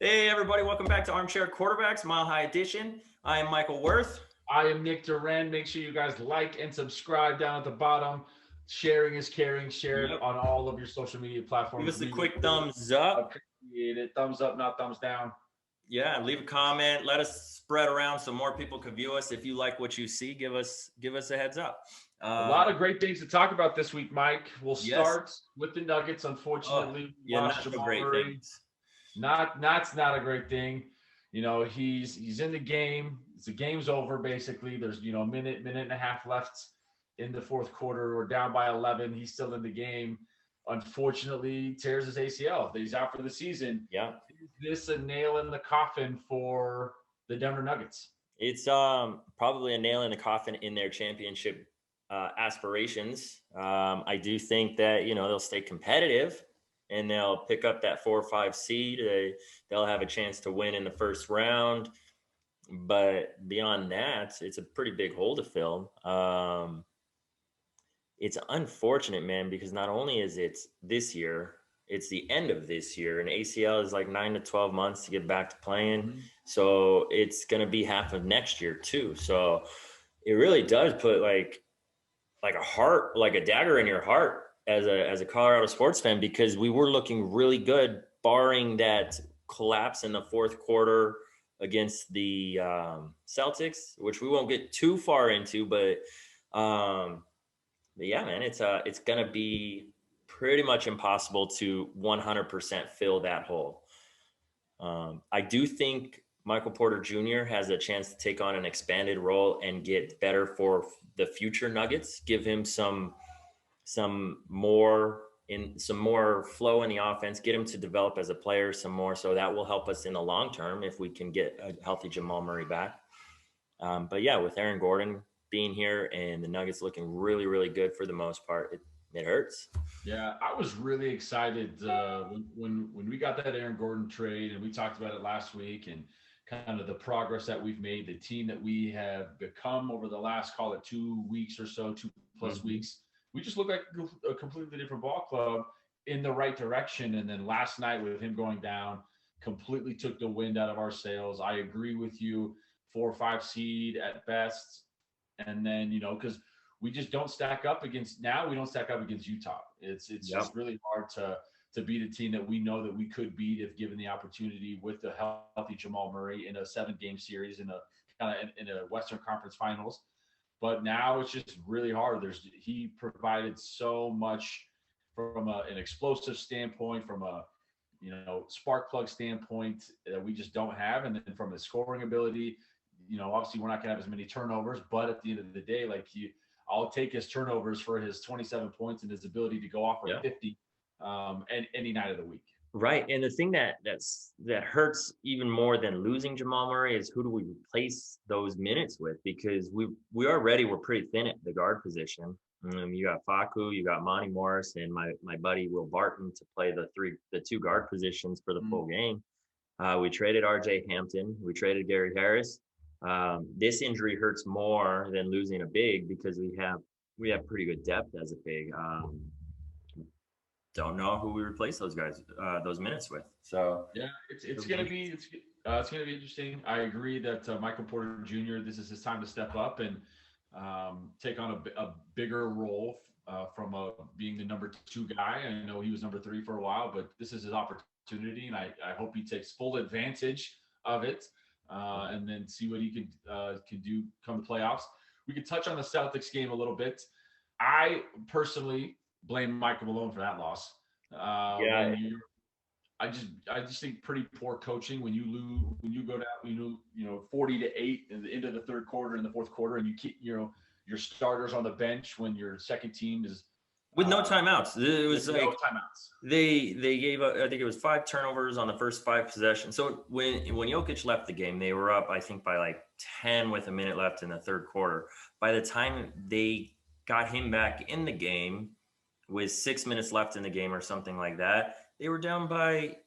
Hey, everybody, welcome back to Armchair Quarterbacks, Mile High Edition. I am Michael Worth. I am Nick Duran. Make sure you guys like and subscribe down at the bottom. Sharing is caring. Share it Yep. on all of your social media Give platforms. us a We would quick really thumbs up. appreciate it. Thumbs up, not thumbs down. Yeah, leave a comment. Let us spread around so more people can view us. If you like what you see, give us a heads up. A Uh, lot of great things to talk about this week, Mike. We'll yes. start with the Nuggets. Oh, Unfortunately, we yeah, lost not so Jamal great Murray. things. Not a great thing. He's in the game. The game's over basically. There's a minute and a half left in the fourth quarter. We're down by 11. He's still in the game. Unfortunately, tears his ACL. He's out for the season. Yeah, Is this a nail in the coffin for the Denver Nuggets? it's probably a nail in the coffin in their championship aspirations. I do think that they'll stay competitive and they'll pick up that 4 or 5 seed. They'll have a chance to win in the first round. But beyond that, it's a pretty big hole to fill. It's unfortunate, man, because not only is it this year, it's the end of this year, and ACL is like 9 to 12 months to get back to playing. Mm-hmm. So it's going to be half of next year too. So it really does put like a dagger in your heart as a Colorado sports fan, because we were looking really good, barring that collapse in the fourth quarter against the Celtics, which we won't get too far into, but yeah, man, it's gonna be pretty much impossible to 100% fill that hole. I do think Michael Porter Jr. has a chance to take on an expanded role and get better for the future Nuggets. Give him some more flow in the offense. Get him to develop as a player some more. So that will help us in the long term if we can get a healthy Jamal Murray back. But yeah, with Aaron Gordon being here and the Nuggets looking really, really good for the most part, it hurts. Yeah, I was really excited when we got that Aaron Gordon trade, and we talked about it last week, and kind of the progress that we've made, the team that we have become over the last, call it 2 weeks or so, 2+ Mm-hmm. weeks. We just look like a completely different ball club in the right direction. And then last night with him going down, completely took the wind out of our sails. I agree with you, 4 or 5 seed at best, and then because we just don't stack up against now. We don't stack up against Utah. It's Yep. just really hard to beat a team that we know that we could beat if given the opportunity with the healthy Jamal Murray in a 7-game series in a kind of in a Western Conference Finals. But now it's just really hard. He provided so much from an explosive standpoint, from a spark plug standpoint that we just don't have, and then from a scoring ability, obviously we're not gonna have as many turnovers, but at the end of the day, I'll take his turnovers for his 27 points and his ability to go off for Yeah. 50 and any night of the week. Right. And the thing that hurts even more than losing Jamal Murray is who do we replace those minutes with? Because we already were pretty thin at the guard position. You got Facu, you got Monty Morris, and my buddy Will Barton to play the two guard positions for the full game. We traded RJ Hampton, we traded Gary Harris. This injury hurts more than losing a big because we have pretty good depth as a big. Don't know who we replace those guys, those minutes with. So Yeah, it's gonna be interesting. I agree that Michael Porter Jr. This is his time to step up and take on a bigger role from being the number 2 guy. I know he was number 3 for a while, but this is his opportunity, and I hope he takes full advantage of it, and then see what he can do come the playoffs. We could touch on the Celtics game a little bit. I personally blame Michael Malone for that loss. yeah, When you I just think pretty poor coaching when you lose, when you go down 40-8 in the end of the third quarter in the fourth quarter, and you keep your starters on the bench when your second team is with no uh, timeouts. It with was no like timeouts. they gave I think it was 5 turnovers on the first 5 possessions. So when Jokic left the game, they were up I think by like 10 with a minute left in the third quarter. By the time they got him back in the game with 6 minutes left in the game or something like that, they were down by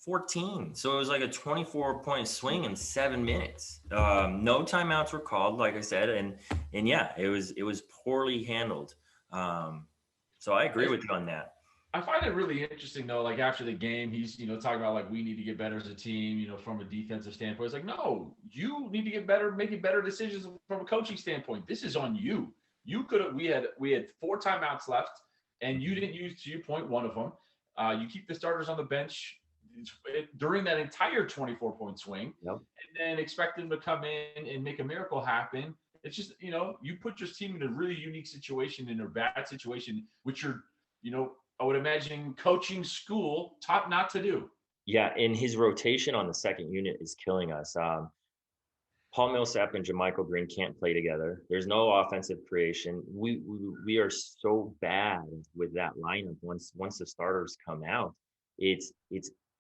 14. So it was like a 24-point swing in 7 minutes. No timeouts were called, like I said, and yeah, it was poorly handled. So I agree I, with you on that. I find it really interesting though. Like after the game, he's talking about like we need to get better as a team. From a defensive standpoint, it's like no, you need to get better, making better decisions from a coaching standpoint. This is on you. You could have. We had 4 timeouts left, and you didn't use, to your point, one of them. You keep the starters on the bench during that entire 24-point swing, Yep. and then expect them to come in and make a miracle happen. It's just you put your team in a really unique situation, in a bad situation, which you're I would imagine coaching school taught not to do. Yeah, and his rotation on the second unit is killing us. Paul Millsap and Jermichael Green can't play together. There's no offensive creation. We are so bad with that lineup. Once the starters come out, it's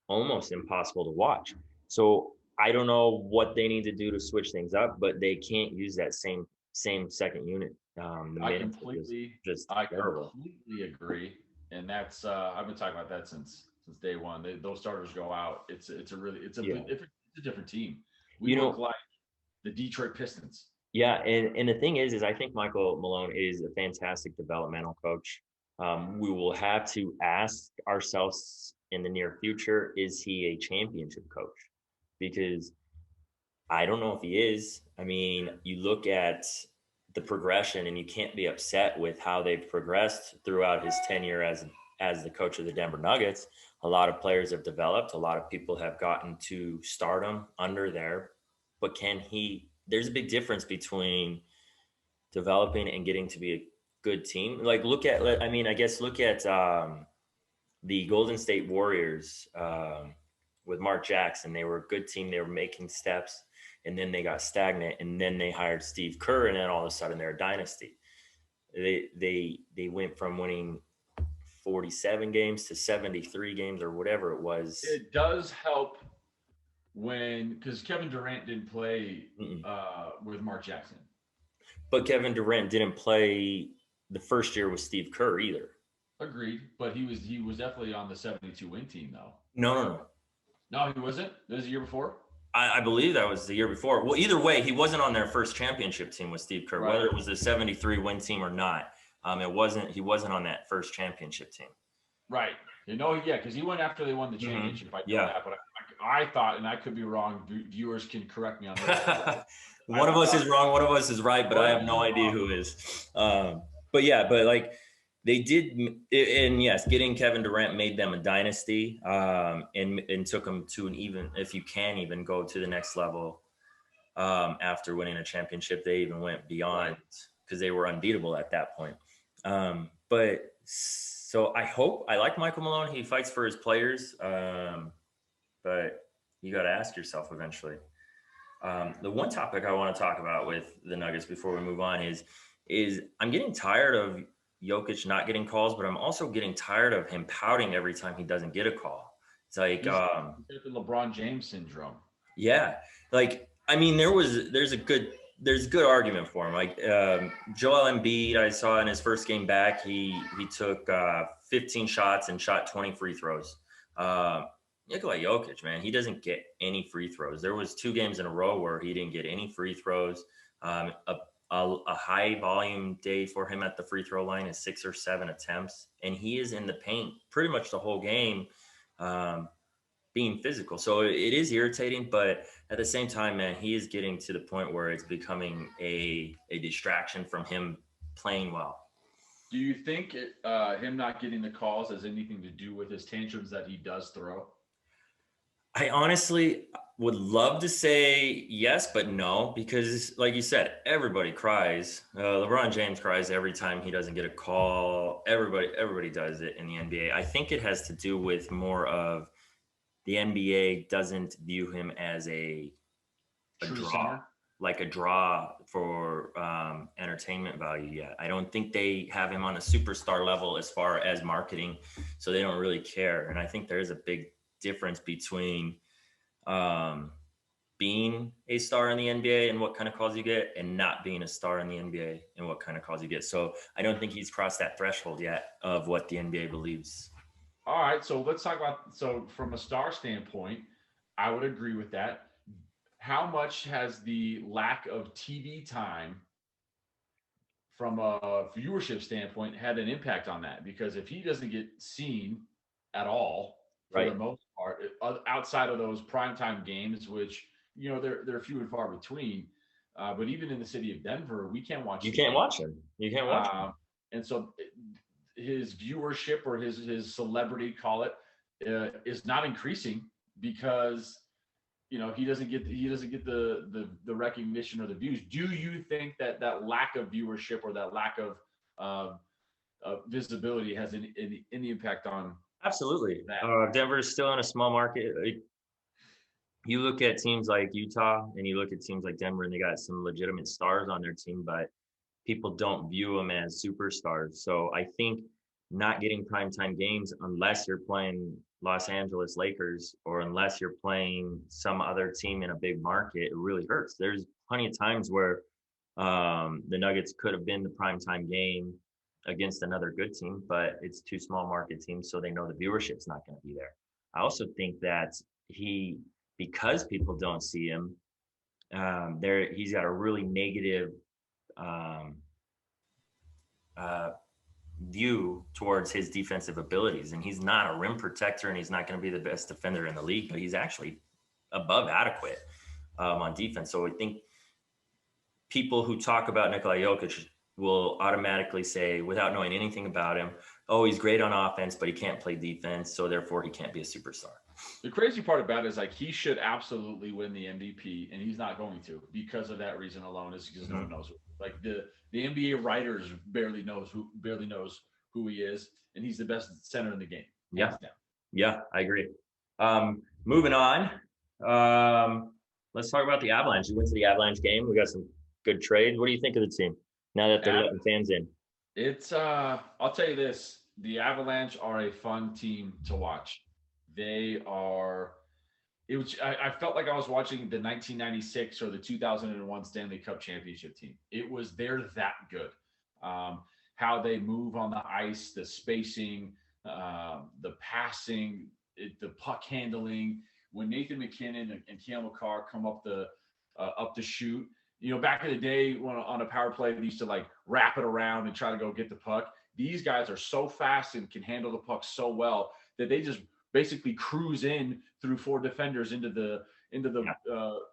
almost impossible to watch. So I don't know what they need to do to switch things up, but they can't use that same second unit. The I minutes are completely, just I terrible. completely agree, and that's I've been talking about that since day one. Those starters go out. It's a really Yeah, it's a different team. We you look know, like the Detroit Pistons. yeah, and the thing is I think Michael Malone is a fantastic developmental coach. We will have to ask ourselves in the near future, is he a championship coach? Because I don't know if he is. I mean, you look at the progression and you can't be upset with how they've progressed throughout his tenure as the coach of the Denver Nuggets. A lot of players have developed, a lot of people have gotten to stardom under there, but can he there's a big difference between developing and getting to be a good team. Like I guess look at the Golden State Warriors with Mark Jackson. They were a good team. They were making steps, and then they got stagnant, and then they hired Steve Kerr, and then all of a sudden they're a dynasty. They went from winning 47 games to 73 games or whatever it was. It does help because Kevin Durant didn't play Mm-mm. with Mark Jackson. But Kevin Durant didn't play the first year with Steve Kerr either. Agreed, but he was definitely on the 72 win team though. No, no, no. No, he wasn't. This was the year before. I believe that was the year before. Well, either way, he wasn't on their first championship team with Steve Kerr, Right. whether it was the 73 win team or not. He wasn't on that first championship team. Right. Yeah, because he went after they won the championship. I know Yeah. that, but I thought, and I could be wrong. Viewers can correct me on this. One of us is wrong, one of us is right, but I have no idea who is. But yeah, but like they did, and yes, getting Kevin Durant made them a dynasty, and took them to an even, if you can even go to the next level. After winning a championship, they even went beyond because they were unbeatable at that point. But so I like Michael Malone. He fights for his players, but you got to ask yourself eventually. The one topic I want to talk about with the Nuggets before we move on is I'm getting tired of Jokic not getting calls, but I'm also getting tired of him pouting every time he doesn't get a call. It's like He's got the LeBron James syndrome. yeah, like I mean, there's a good argument for him. Like Joel Embiid, I saw in his first game back, he took 15 shots and shot 20 free throws. Nikola Jokic, man, he doesn't get any free throws. There was 2 games in a row where he didn't get any free throws. A high volume day for him at the free throw line is 6 or 7 attempts, and he is in the paint pretty much the whole game, being physical. So it is irritating, but at the same time, man, he is getting to the point where it's becoming a distraction from him playing well. Do you think him not getting the calls has anything to do with his tantrums that he does throw? I honestly would love to say yes, but no, because like you said, everybody cries. LeBron James cries every time he doesn't get a call. Everybody does it in the NBA. I think it has to do with more of the NBA doesn't view him as a draw, Center? like a draw for entertainment value yet. I don't think they have him on a superstar level as far as marketing, so they don't really care. And I think there is a big difference between being a star in the NBA and what kind of calls you get, and not being a star in the NBA and what kind of calls you get. So I don't think he's crossed that threshold yet of what the NBA believes. All right, so let's talk about, so from a star standpoint, I would agree with that. How much has the lack of TV time from a viewership standpoint, had an impact on that, because if he doesn't get seen at all for the Right. most part, outside of those primetime games, which they're few and far between. But even in the city of Denver, we can't watch You the can't game. watch him. You can't watch him. And so his viewership, or his celebrity, call it, is not increasing, because he doesn't get the recognition or the views. Do you think that that lack of viewership, or that lack of uh, visibility, has any impact on Absolutely. that? Denver's still in a small market. You look at teams like Utah and you look at teams like Denver, and they got some legitimate stars on their team, but people don't view them as superstars. So I think not getting primetime games, unless you're playing Los Angeles Lakers or unless you're playing some other team in a big market, it really hurts. There's plenty of times where the Nuggets could have been the primetime game against another good team, but it's two small market teams, so they know the viewership's not going to be there. I also think that because people don't see him, he's got a really negative um, uh, view towards his defensive abilities. And he's not a rim protector, and he's not going to be the best defender in the league, but he's actually above adequate on defense. So I think people who talk about Nikola Jokic will automatically say, without knowing anything about him, oh, he's great on offense, but he can't play defense, so therefore he can't be a superstar. The crazy part about it is, like, he should absolutely win the MVP, and he's not going to, because of that reason alone. Is because no one knows. Like, the NBA writers barely knows who he is, and he's the best center in the game. Yeah, yeah, I agree. Moving on, let's talk about the Avalanche. You went to the Avalanche game. We got some good trades. What do you think of the team now that they're letting fans in? It's I'll tell you this: the Avalanche are a fun team to watch. They are. It was. I felt like I was watching the 1996 or the 2001 Stanley Cup championship team. They're that good. How they move on the ice, the spacing, the passing, the puck handling. When Nathan MacKinnon and Cale Makar come up the shoot. Back in the day, when on a power play, they used to, like, wrap it around and try to go get the puck. These guys are so fast and can handle the puck so well that they just basically cruise in through four defenders into the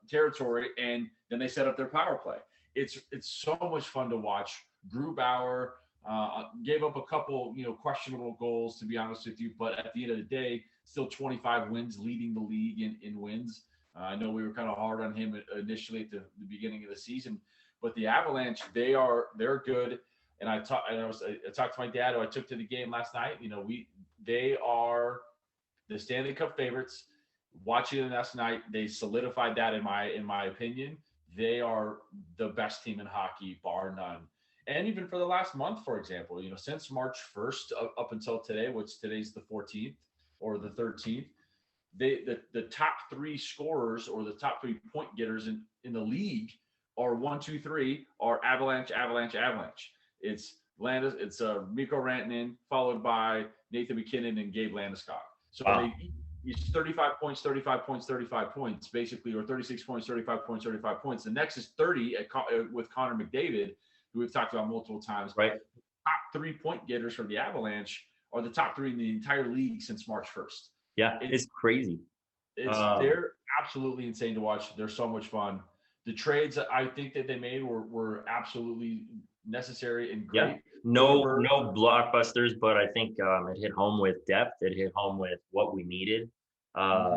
territory, and then they set up their power play. It's so much fun to watch. Grubauer gave up a couple questionable goals, to be honest with you, but at the end of the day, still 25 wins, leading the league in wins. I know we were kind of hard on him initially at the beginning of the season, but the Avalanche, they're good. And I talked to my dad, who I took to the game last night. They are the Stanley Cup favorites. Watching them last night, they solidified that in my opinion. They are the best team in hockey, bar none. And even for the last month, for example, since March 1st up until today, which today's the 14th or the 13th, the top three scorers, or the top 3 point getters in the league, are 1, 2, 3 are Avalanche. It's Mikko Rantanen, followed by Nathan MacKinnon and Gabe Landeskog. So it's 35 points, 35 points, 35 points, basically, or 36 points, 35 points, 35 points. The next is 30 with Connor McDavid, who we've talked about multiple times. Right. Top 3 point getters for the Avalanche are the top 3 in the entire league since March 1st. Yeah, it's crazy. They're absolutely insane to watch. They're so much fun. The trades that I think that they made were absolutely necessary and great. Yeah. No blockbusters, but I think it hit home with depth. It hit home with what we needed. Dubnyk,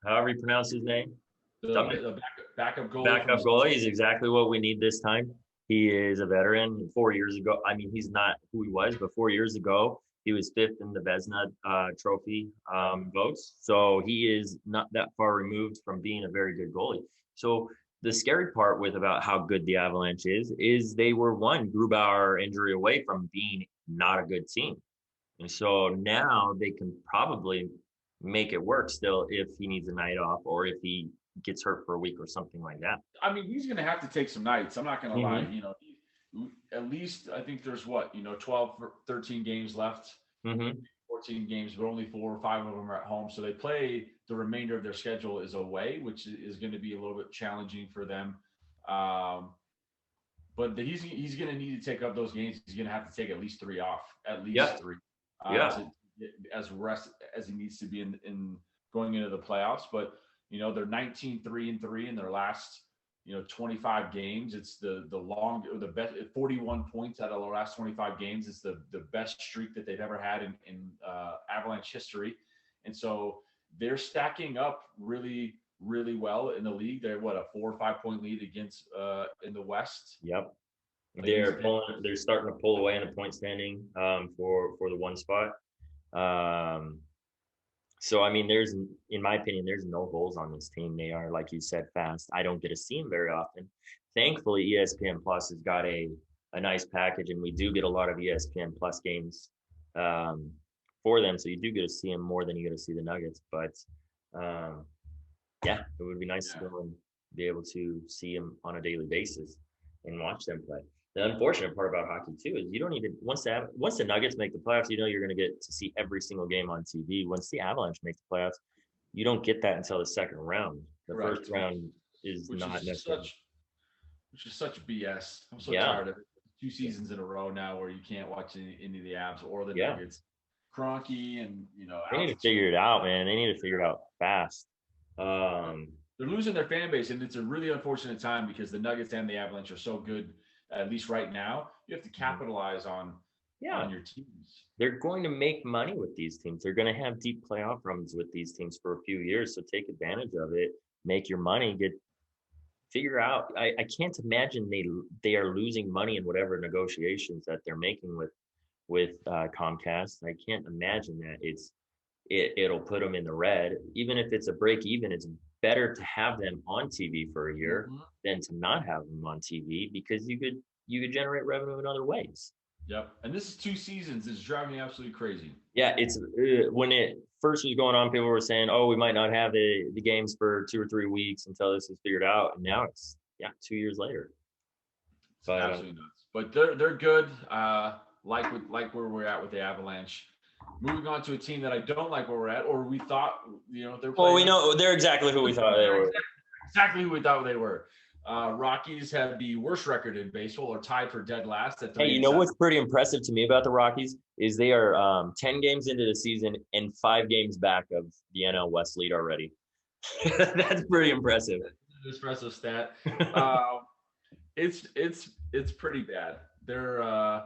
however you pronounce his name. The backup goalie. Backup goalie is exactly what we need this time. He is a veteran. 4 years ago, I mean, he's not who he was, but 4 years ago, he was 5th in the Vezina trophy votes. So he is not that far removed from being a very good goalie. So the scary part about how good the Avalanche is they were one Grubauer injury away from being not a good team. And so now they can probably make it work still if he needs a night off, or if he gets hurt for a week or something like that. I mean, he's going to have to take some nights. I'm not going to lie. At least I think there's 12 or 13 games left, 14 games, but only 4 or 5 of them are at home. So they play the remainder of their schedule is away, which is going to be a little bit challenging for them. but he's going to need to take up those games. He's going to have to take at least 3 off, at least Yeah. 3, Yeah. to as rest as he needs to be in going into the playoffs. But they're 19-3-3 in their last 25 games. It's the best 41 points out of the last 25 games. It's the best streak that they've ever had in Avalanche history, and so they're stacking up really really well in the league. They're what, a 4 or 5 point lead against in the West Yep. against them. They're starting to pull away in the point standing for the one spot. Um, so I mean, in my opinion, there's no holes on this team. They are, like you said, fast. I don't get to see them very often. Thankfully, ESPN Plus has got a nice package, and we do get a lot of ESPN Plus games um, for them. So you do get to see them more than you get to see the Nuggets. But yeah, it would be nice to go and be able to see them on a daily basis and watch them play. The unfortunate part about hockey too is you don't even once the Nuggets make the playoffs, you're going to get to see every single game on TV. Once the Avalanche make the playoffs, you don't get that until the second round. The Right. first round is not necessary. Which is such BS. I'm so Yeah. tired of it. 2 seasons in a row now where you can't watch any of the Avs or the Yeah. Nuggets. Kroenke and They need to figure it out, man. They need to figure it out fast. They're losing their fan base, and it's a really unfortunate time because the Nuggets and the Avalanche are so good. At least right now, you have to capitalize on your teams. They're going to make money with these teams. They're going to have deep playoff runs with these teams for a few years. So take advantage of it, make your money, figure out. I can't imagine they are losing money in whatever negotiations that they're making with Comcast. I can't imagine that it'll put them in the red. Even if it's a break even, it's better to have them on TV for a year than to not have them on TV, because you could generate revenue in other ways. Yep. And this is 2 seasons. It's driving me absolutely crazy. Yeah, it's when it first was going on, people were saying, "Oh, we might not have the games for 2 or 3 weeks until this is figured out." And now it's 2 years later. It's absolutely nuts. But they're good. Like where we're at with the Avalanche. Moving on to a team that I don't like where we're at, or we thought they're. Well, we know they're exactly who we thought they were. Exactly who we thought they were. Rockies have the worst record in baseball, or tied for dead last at 3. Hey, you know what's pretty impressive to me about the Rockies is they are 10 games into the season and 5 games back of the NL West lead already. That's pretty impressive. Impressive stat. It's pretty bad. They're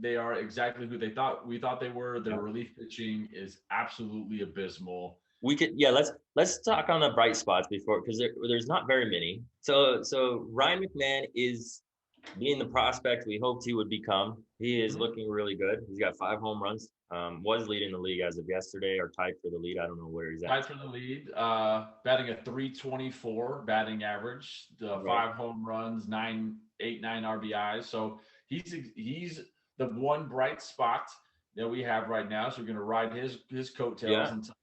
they are exactly who we thought they were. Their relief pitching is absolutely abysmal. We could, let's talk on the bright spots before, because there's not very many. So Ryan McMahon is being the prospect we hoped he would become. He is looking really good. He's got 5 home runs. Was leading the league as of yesterday, or tied for the lead. I don't know where he's at. Tied for the lead. Batting a .324 batting average. 5 home runs, 9 RBIs. So he's the one bright spot that we have right now. So we're going to ride his coattails until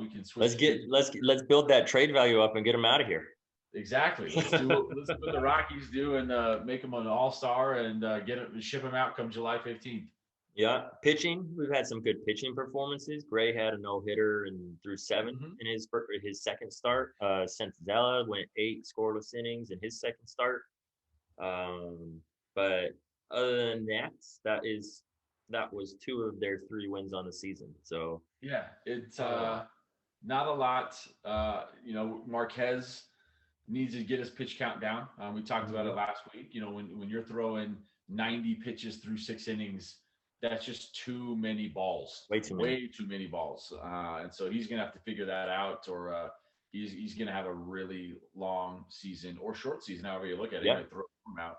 we can switch. Let's build that trade value up and get him out of here. Exactly. Let's do what the Rockies do and make him an all-star and ship him out come July 15th. Yeah, pitching. We've had some good pitching performances. Gray had a no-hitter and threw 7 in his second start. Senzella went 8 scoreless innings in his second start. But other than that was 2 of their 3 wins on the season. So yeah, it's not a lot. Marquez needs to get his pitch count down. We talked about it last week. When you're throwing 90 pitches through 6 innings, that's just too many balls. Way too many balls. And so he's going to have to figure that out, or he's going to have a really long season or short season, however you look at it. Yeah. Throw him out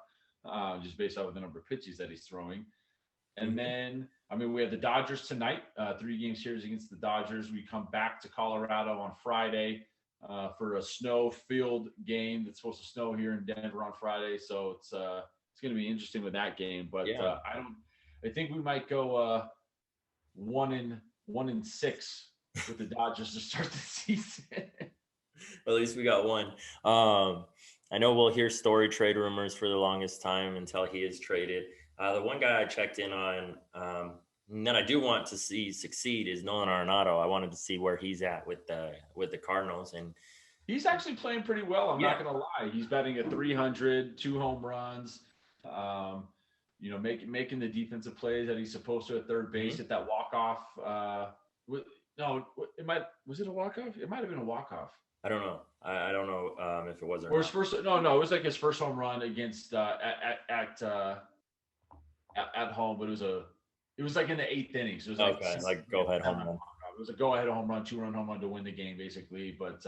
just based off of the number of pitches that he's throwing. And then, we have the Dodgers tonight, 3-game series against the Dodgers. We come back to Colorado on Friday for a snow-filled game. It's supposed to snow here in Denver on Friday, so it's going to be interesting with that game. But I think we might go 1-6 with the Dodgers to start the season. Well, at least we got one. I know we'll hear Story trade rumors for the longest time until he is traded. The one guy I checked in on and that I do want to see succeed is Nolan Arenado. I wanted to see where he's at with the Cardinals, and He's actually playing pretty well. I'm not Yeah. going to lie. He's batting at 300, 2 home runs. Making the defensive plays that he's supposed to at third base. Mhm. At that walk off. Was it a walk off? It might have been a walk off. I don't know. I don't know if it was or Or his not. first. No. It was like his first home run against at home, but it was like in the eighth inning. So it was like Okay, like go ahead home run. it was a go ahead home run, 2-run home run to win the game, basically. But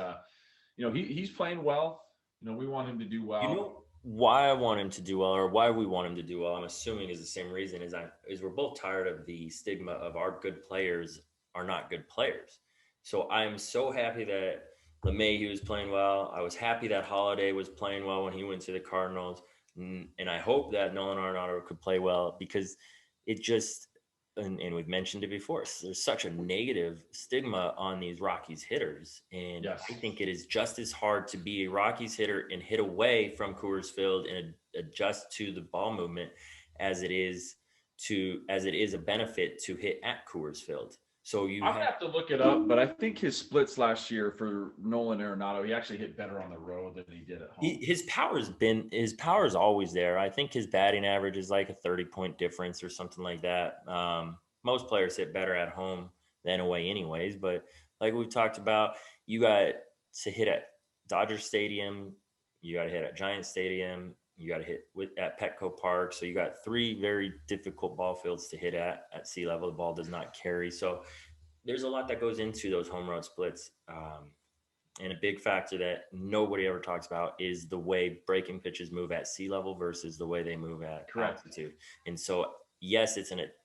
he's playing well. We want him to do well. You know why I want him to do well, or why we want him to do well? I'm assuming is the same reason. Is we're both tired of the stigma of our good players are not good players. So I'm so happy that LeMahieu was playing well. I was happy that Holiday was playing well when he went to the Cardinals, and I hope that Nolan Arenado could play well because it just and we've mentioned it before. There's such a negative stigma on these Rockies hitters, and Yes. I think it is just as hard to be a Rockies hitter and hit away from Coors Field and adjust to the ball movement as it is a benefit to hit at Coors Field. So I'm gonna have to look it up, but I think his splits last year for Nolan Arenado, he actually hit better on the road than he did at home. His power is always there. I think his batting average is like a 30-point difference or something like that. Most players hit better at home than away, anyways. But like we've talked about, you got to hit at Dodger Stadium, you got to hit at Giant Stadium, you got to hit at Petco Park. So you got three very difficult ball fields to hit at sea level. The ball does not carry, so there's a lot that goes into those home run splits. And a big factor that nobody ever talks about is the way breaking pitches move at sea level versus the way they move at altitude. And so, yes,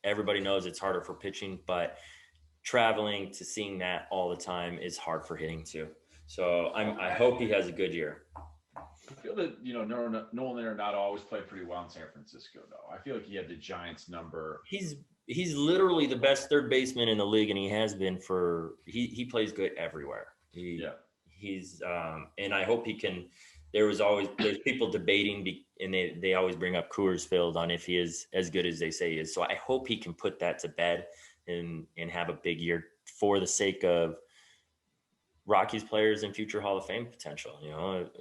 everybody knows it's harder for pitching, but traveling to seeing that all the time is hard for hitting too. So I hope he has a good year. I feel that Nolan Arenado always played pretty well in San Francisco, though. I feel like he had the Giants number. He's literally the best third baseman in the league, and he has been he plays good everywhere. He's and I hope he can. There's people debating, and they always bring up Coors Field on if he is as good as they say he is. So I hope he can put that to bed and have a big year for the sake of Rockies players and future Hall of Fame potential.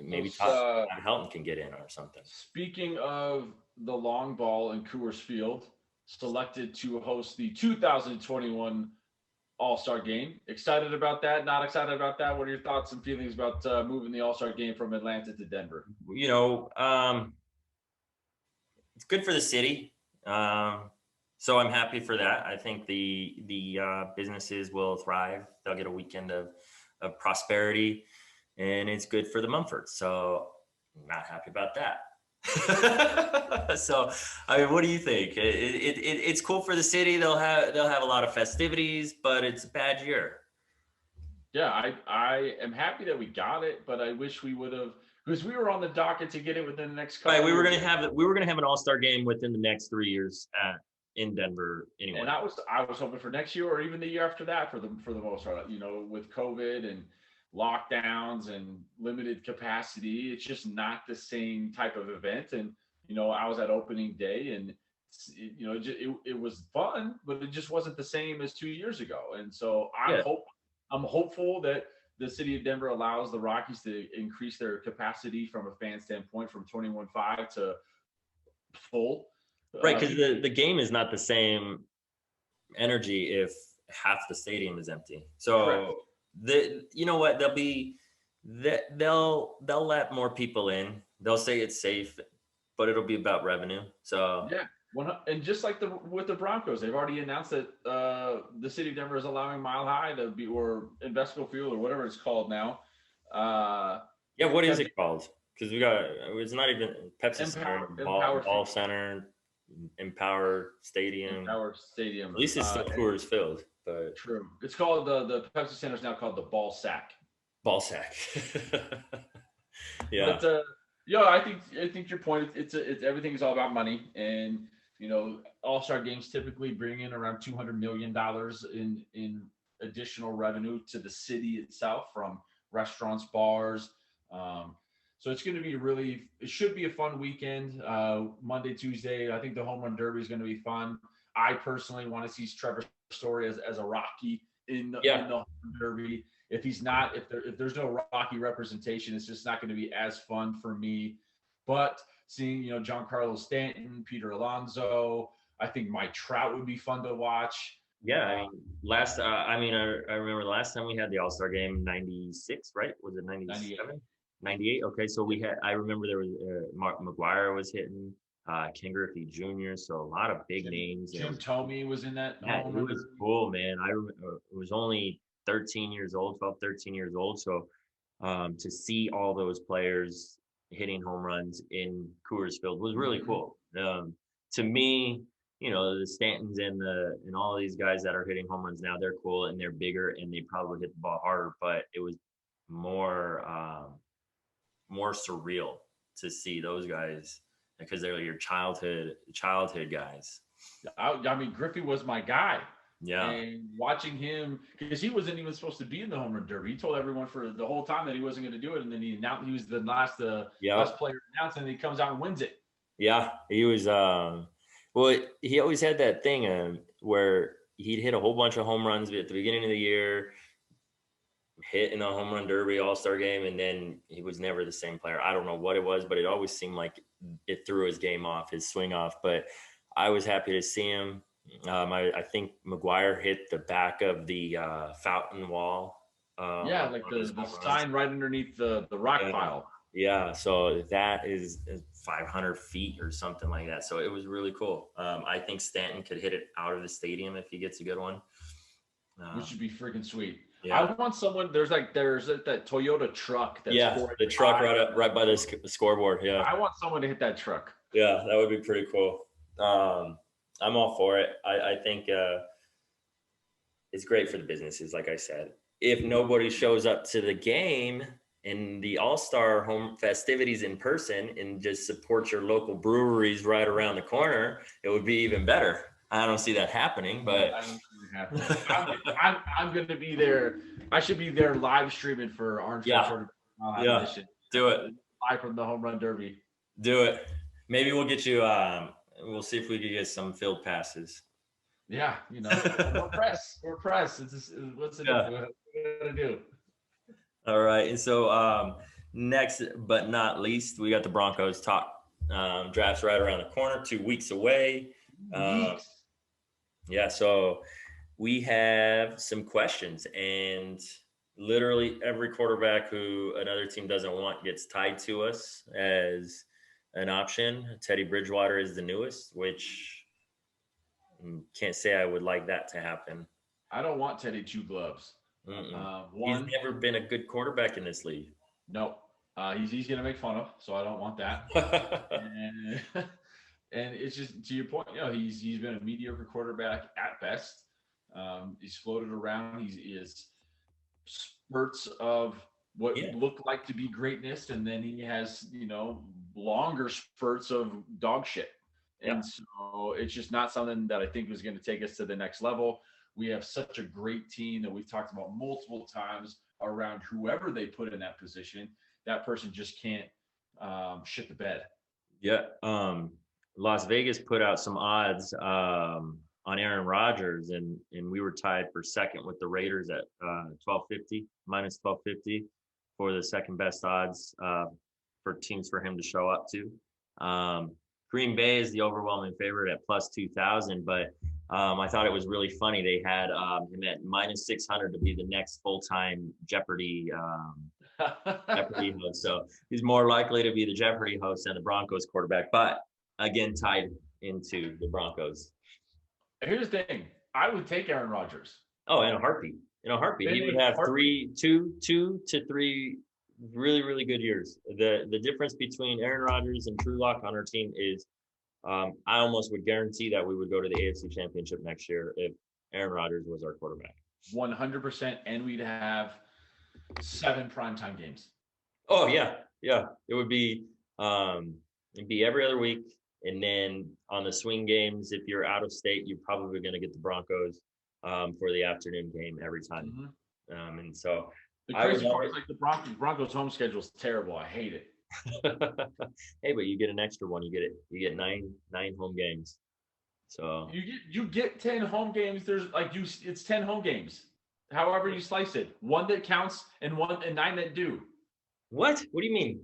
Maybe Todd Helton can get in or something. Speaking of the long ball in Coors Field, selected to host the 2021 All-Star Game. Excited about that? Not excited about that? What are your thoughts and feelings about moving the All-Star Game from Atlanta to Denver? It's good for the city. So I'm happy for that. I think the businesses will thrive. They'll get a weekend of prosperity, and it's good for the Mumfords. So I'm not happy about that. So, I mean, what do you think? It's cool for the city. They'll have a lot of festivities, but it's a bad year. Yeah, I am happy that we got it, but I wish we would have, because we were on the docket to get it within the next couple. Right, we were gonna have an All-Star Game within the next 3 years in Denver anyway. And I was hoping for next year or even the year after that for the most part. With COVID and lockdowns and limited capacity, it's just not the same type of event. And I was at opening day, and it was fun, but it just wasn't the same as 2 years ago. And so I'm hopeful that the city of Denver allows the Rockies to increase their capacity from a fan standpoint from 21.5 to full. Right, because the game is not the same energy if half the stadium is empty. So they'll let more people in. They'll say it's safe, but it'll be about revenue. So yeah. And just like with the Broncos, they've already announced that the city of Denver is allowing Mile High to be, or Invesco Field, or whatever it's called now. What is it called? Because it's not even Pepsi Center, Ball Center, Empower Stadium. At least it's still Coors Field. But true. It's called the Pepsi Center is now called the Ball Sack. Ball Sack. Yeah. But I think your point. It's everything is all about money, and All-Star games typically bring in around $200 million in additional revenue to the city itself from restaurants, bars. So it's going to be it should be a fun weekend. Monday, Tuesday, I think the Home Run Derby is going to be fun. I personally want to see Trevor Story as a Rocky in the Home Run Derby. if he's not, if there's no Rocky representation, it's just not going to be as fun for me. But seeing, Giancarlo Stanton, Peter Alonso, I think Mike Trout would be fun to watch. Yeah, I remember the last time we had the All-Star game, 96, right? Was it 97? 98. Okay, so I remember there was Mark McGuire was hitting, Ken Griffey Jr., so a lot of big names. Jim Thome was in that. Yeah, it was cool, man. I remember it was only 13 years old, 12, 13 years old. So to see all those players hitting home runs in Coors Field was really cool. To me, the Stantons and all these guys that are hitting home runs now, they're cool and they're bigger and they probably hit the ball harder, but it was more surreal to see those guys because they're your childhood guys. I mean, Griffey was my guy. Yeah. And watching him, because he wasn't even supposed to be in the home run derby. He told everyone for the whole time that he wasn't going to do it, and then he announced he was the last player announced, and he comes out and wins it. Yeah, he was. Well, he always had that thing where he'd hit a whole bunch of home runs at the beginning of the year, hit in the home run derby All-Star game, and then he was never the same player. I don't know what it was, but it always seemed like it threw his game off, his swing off. But I was happy to see him. I think McGuire hit the back of the fountain wall. Like the sign right underneath the rock pile. Yeah, so that is 500 feet or something like that. So it was really cool. I think Stanton could hit it out of the stadium if he gets a good one. Which would be freaking sweet. Yeah. I want someone. There's that Toyota truck. That's the truck right by the scoreboard. Yeah, I want someone to hit that truck. Yeah, that would be pretty cool. I'm all for it. I think it's great for the businesses. Like I said, if nobody shows up to the game and the All-Star home festivities in person and just support your local breweries right around the corner, it would be even better. I don't see that happening, but I'm going to be there. I should be there live streaming for Orange. Yeah. Do it. Live from the home run derby. Do it. Maybe we'll get you. We'll see if we can get some field passes. Yeah, we're press. We're press. What's it gonna do? All right, and so next but not least, we got the Broncos talk. Draft's right around the corner, 2 weeks away. Yeah, so we have some questions, and literally every quarterback who another team doesn't want gets tied to us as an option. Teddy Bridgewater is the newest, which can't say I would like that to happen. I don't want Teddy two gloves. He's never been a good quarterback in this league. No, he's going to make fun of, so I don't want that. And it's just to your point, he's been a mediocre quarterback at best. He's floated around. He is spurts of what looked like to be greatness, and then he has longer spurts of dog shit. And so it's just not something that I think was going to take us to the next level. We have such a great team that we've talked about multiple times around whoever they put in that position. That person just can't shit the bed. Yeah. Las Vegas put out some odds on Aaron Rodgers, and we were tied for second with the Raiders at -1250 for the second best odds for teams for him to show up to. Green Bay is the overwhelming favorite at +2,000, but I thought it was really funny. They had him at -600 to be the next full-time Jeopardy host. So he's more likely to be the Jeopardy host than the Broncos quarterback, but again, tied into the Broncos. Here's the thing. I would take Aaron Rodgers. Oh, in a heartbeat. He would have two to three really, really good years. The difference between Aaron Rodgers and Drew Lock on our team is I almost would guarantee that we would go to the AFC Championship next year if Aaron Rodgers was our quarterback. 100%, and we'd have 7 primetime games. Oh, yeah. It would be every other week. And then on the swing games, if you're out of state, you're probably going to get the Broncos for the afternoon game every time. Mm-hmm. And so the crazy part is like the Broncos home schedule is terrible. I hate it. Hey, but you get an extra one. You get nine home games. So you get 10 home games. It's 10 home games. However you slice it, one that counts and 9 that do. What? What do you mean?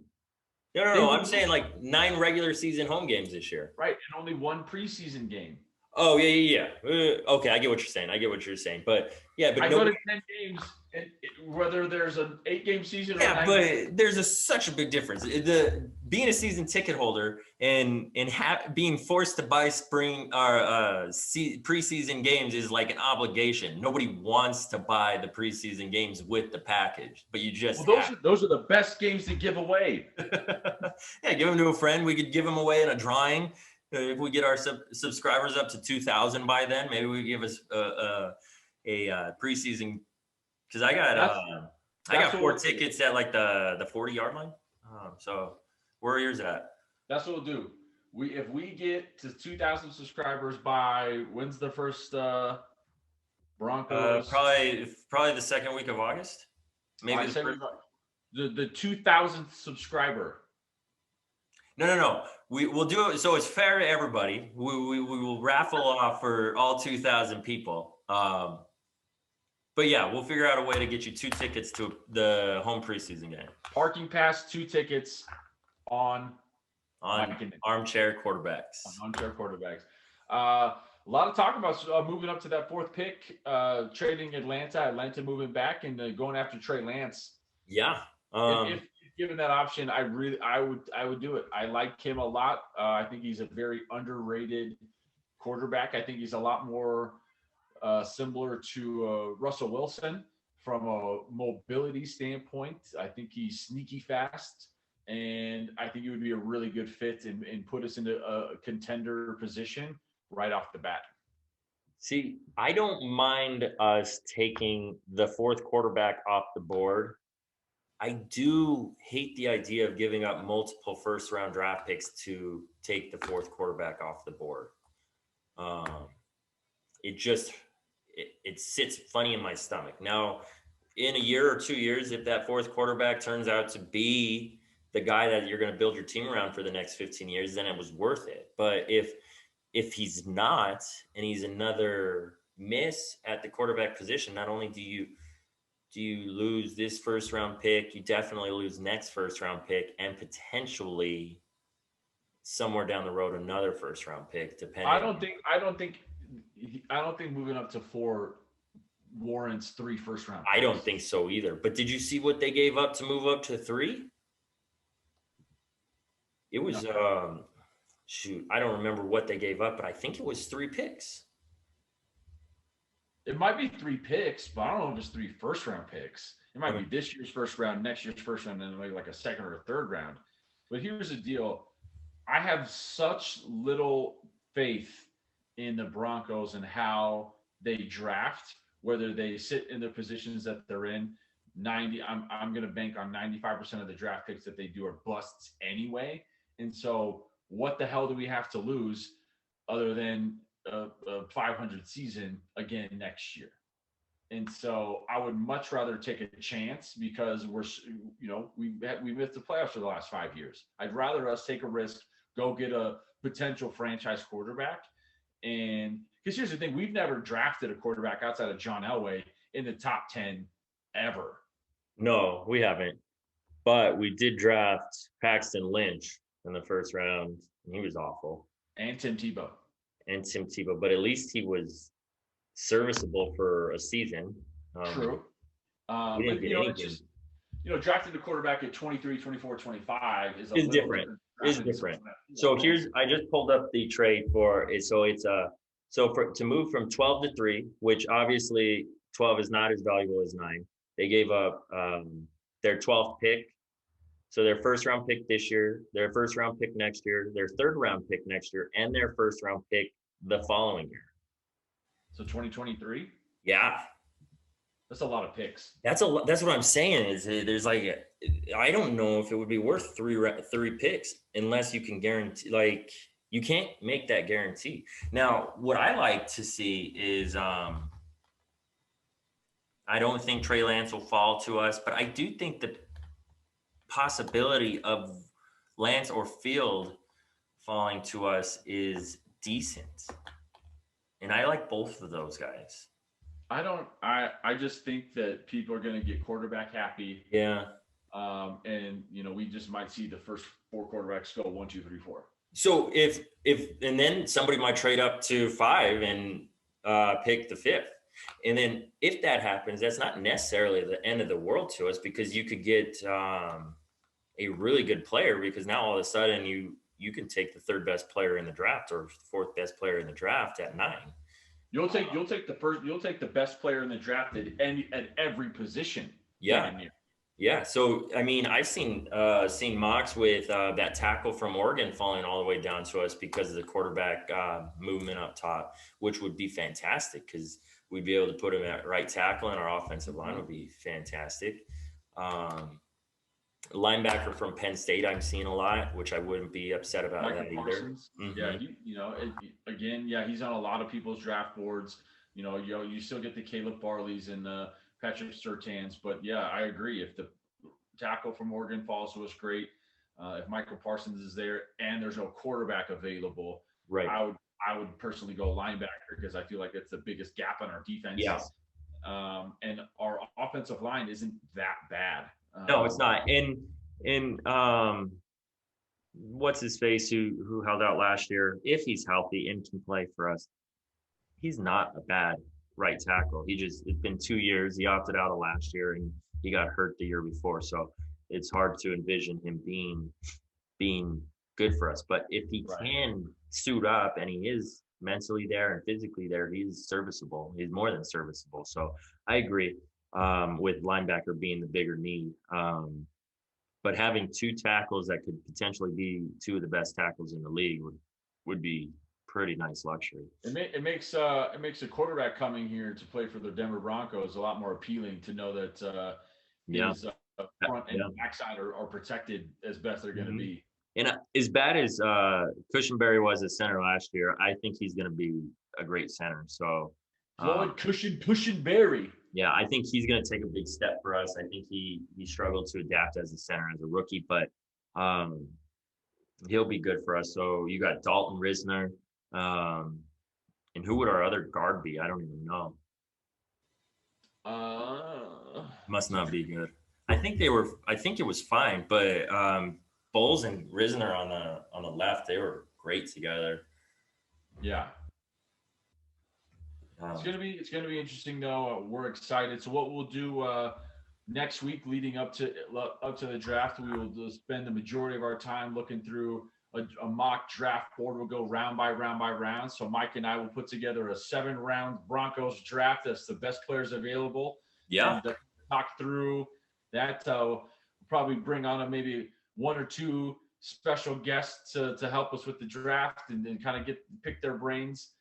No, no, They no. would I'm saying like 9 regular season home games this year. right, and only one preseason game. Oh yeah, yeah, yeah. Okay, I get what you're saying. I get what you're saying. But yeah, but I go nobody. to 10 games, and whether there's an 8-game season or a Yeah, 9-game. but there's such a big difference. The being a season ticket holder and being forced to buy spring or preseason games is like an obligation. Nobody wants to buy the preseason games with the package, but you just Well, have. those are the best games to give away. Yeah, give them to a friend. We could give them away in a drawing. If we get our subscribers up to 2,000 by then, maybe we give us a preseason. Because I got 4 tickets at like the 40-yard line. So where are yours at? That's what we'll do. If we get to 2,000 subscribers by when's the first Broncos? Probably the second week of August. Maybe the 2,000th subscriber. No. We'll do it so it's fair to everybody. We will raffle off for all 2,000 people. But yeah, we'll figure out a way to get you 2 tickets to the home preseason game. Parking pass, 2 tickets on armchair quarterbacks. Armchair quarterbacks. A lot of talk about moving up to that 4th pick, trading Atlanta moving back and going after Trey Lance. Yeah. If given that option, I would do it. I like him a lot. I think he's a very underrated quarterback. I think he's a lot more similar to Russell Wilson from a mobility standpoint. I think he's sneaky fast, and I think he would be a really good fit and put us into a contender position right off the bat. See, I don't mind us taking the 4th quarterback off the board. I do hate the idea of giving up multiple first-round draft picks to take the 4th quarterback off the board. It sits funny in my stomach. Now, in a year or 2 years, if that 4th quarterback turns out to be the guy that you're going to build your team around for the next 15 years, then it was worth it. But if he's not, and he's another miss at the quarterback position, not only do you lose this 1st-round pick, you definitely lose next 1st-round pick, and potentially somewhere down the road another 1st-round pick. Depending. I don't think moving up to 4 warrants 3 first-round picks. I don't think so either. But did you see what they gave up to move up to 3? It was shoot, I don't remember what they gave up, but I think it was 3 picks. It might be 3 picks, but I don't know if it's 3 first-round picks. It might be this year's 1st round, next year's 1st round, and maybe like a 2nd or a 3rd round. But here's the deal. I have such little faith in the Broncos and how they draft, whether they sit in the positions that they're in. I'm going to bank on 95% of the draft picks that they do are busts anyway. And so what the hell do we have to lose other than a 500 season again next year? And so I would much rather take a chance because we missed the playoffs for the last 5 years. I'd rather us take a risk, go get a potential franchise quarterback. And because here's the thing, we've never drafted a quarterback outside of John Elway in the top 10 ever. No, we haven't. But we did draft Paxton Lynch in the 1st round, and he was awful. And Tim Tebow. But at least he was serviceable for a season. True. But it's just, drafting the quarterback at 23, 24, 25 is different. So I just pulled up the trade for it. So it's to move from 12 to 3, which obviously 12 is not as valuable as 9. They gave up their 12th pick. So their 1st-round pick this year, their 1st-round pick next year, their 3rd-round pick next year, and their 1st-round pick the following year. So 2023? Yeah. That's a lot of picks. That's what I'm saying is there's I don't know if it would be worth 3 picks unless you can guarantee, you can't make that guarantee. Now, what I like to see is I don't think Trey Lance will fall to us, but I do think the possibility of Lance or Field falling to us is decent. And I like both of those guys. I just think that people are going to get quarterback happy. Yeah. And we just might see the first four quarterbacks go 1, 2, 3, 4. So and then somebody might trade up to 5 and pick the 5th. And then if that happens, that's not necessarily the end of the world to us, because you could get a really good player, because now all of a sudden you can take the 3rd best player in the draft or 4th best player in the draft at 9. You'll take the best player in the draft at every position. Yeah. Yeah. So I mean, I've seen mocks with that tackle from Oregon falling all the way down to us because of the quarterback movement up top, which would be fantastic because we'd be able to put him at right tackle and our offensive line would be fantastic. Linebacker from Penn State, I'm seeing a lot, which I wouldn't be upset about Michael that Parsons. either. Yeah, he's on a lot of people's draft boards. You still get the Caleb Barleys and Patrick Surtains, but yeah, I agree. If the tackle from Oregon falls to us, great. If Michael Parsons is there and there's no quarterback available, right? I would personally go linebacker because I feel like it's the biggest gap in our defense. Yeah. And our offensive line isn't that bad. No, it's not. And what's his face who held out last year? If he's healthy and can play for us, he's not a bad right tackle. It's been 2 years. He opted out of last year and he got hurt the year before. So it's hard to envision him being good for us. But if he can suit up and he is mentally there and physically there, he's serviceable. He's more than serviceable. So I agree with linebacker being the bigger need. But having 2 tackles that could potentially be 2 of the best tackles in the league would be pretty nice luxury. It makes a quarterback coming here to play for the Denver Broncos a lot more appealing to know that his front and backside are protected as best they're going to be. And as bad as Cushenberry was a center last year, I think he's going to be a great center. So Floyd Cushenberry. Yeah, I think he's going to take a big step for us. I think he struggled to adapt as a center as a rookie, but he'll be good for us. So you got Dalton Risner. And who would our other guard be? I don't even know. Must not be good. I think it was fine, but Bowles and Risner on the left, they were great together. Yeah. It's gonna be interesting though. We're excited. So what we'll do next week, leading up to the draft, we will spend the majority of our time looking through a mock draft board. We'll go round by round. So Mike and I will put together a 7-round Broncos draft. That's the best players available. Yeah. And talk through that. We'll probably bring on maybe 1 or 2 special guests to help us with the draft and kind of pick their brains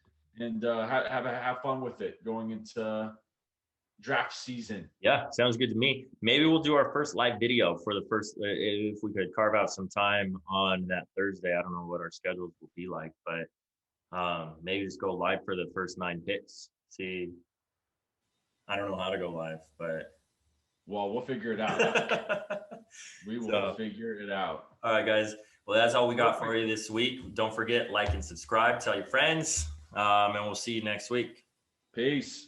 and have fun with it going into draft season. Yeah, sounds good to me. Maybe we'll do our first live video for the first, if we could carve out some time on that Thursday. I don't know what our schedules will be like, but maybe just go live for the first 9 picks. See, I don't know how to go live, but. Well, we'll figure it out. We will figure it out. All right, guys. Well, that's all we got for you this week. Don't forget, like and subscribe, tell your friends, and we'll see you next week. Peace.